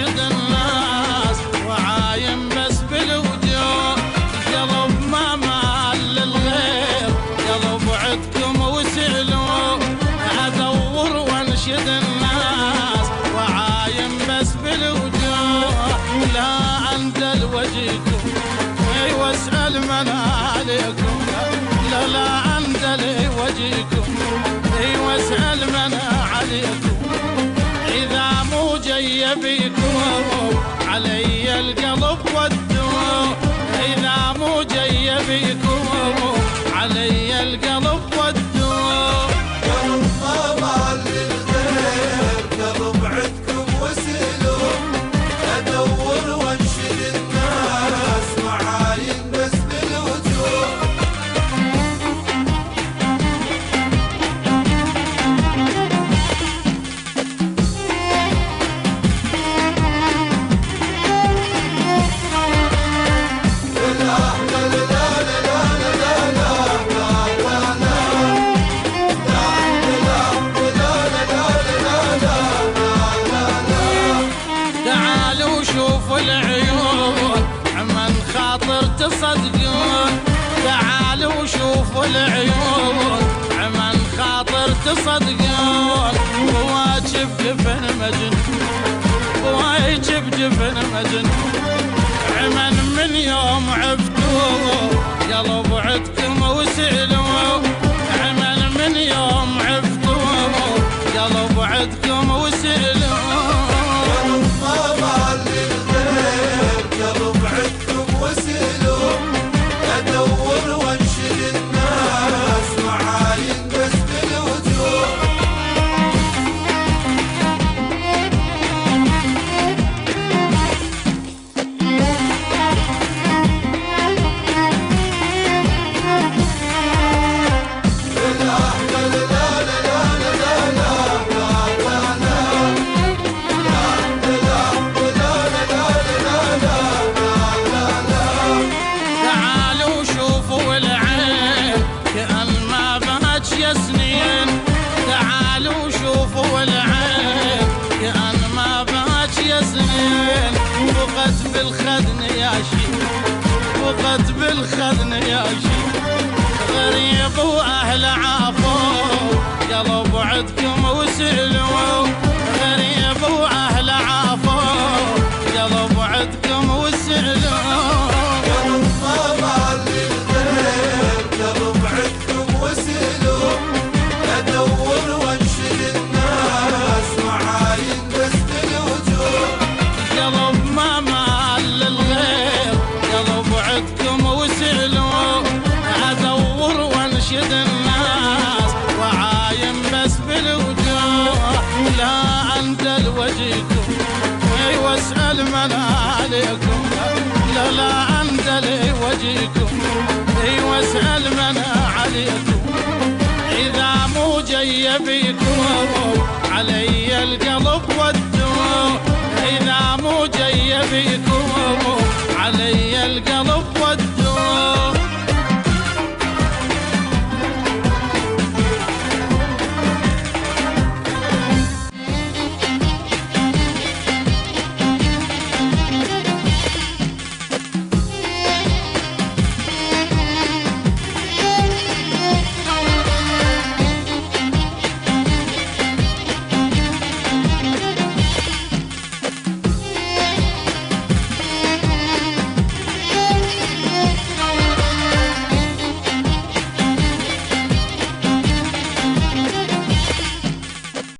وانشد الناس وعايم بس بالوجوه. قلب ما مال للغير، قلب عدكم وسألوا. ادور وانشد الناس وعايم بس بالوجوه. لا اندل وجهكم واسأل من عليكم. لا اندل وجهكم واسأل من عليكم. إذا مو جاي بيكم علي القلب ودوا. إذا مو جاي بيكم علي القلب ودوا. قلب ما مال للغير، قلب عدكم وسألوا. أدور وانشد الناس وعاين بس بالوجوه. شوفوا العيون عمن خاطر تصدقون. تعالوا شوفوا العيون عمن خاطر تصدقون. واجب جفن مجنون، واجب جفن مجنون. عمن من يوم عفتوا قلب عدكم وسألوا. عمن من يوم عفتوا قلب عدكم وسألوا. قلب عدكم وسألوا. أدور وانشد الناس وعاين بس بالوجوه. تعالوا شوفوا العين كأن ما بهاج يا سنين. وقت بالخدن يا شيخ، وقت بالخدن يا شيخ. غريب واهل عافوا قلب عدكم وسألوا. غريب واهل عافوا قلب عدكم وسألوا. قلب ما مال للغير، قلب عدكم وسألوا. أدور وانشد الناس وعاين بس بالوجوه. قلب ما مال للغير، قلب عدكم وسألوا. أدور وانشد الناس وعايم بس بالوجوه. لا أندل وجهكم واسأل من عليكم. لا أندل وجهكم واسأل من عليكم. إذا مو جاي بيكم علي القلب ودوا. إذا مو جاي بيكم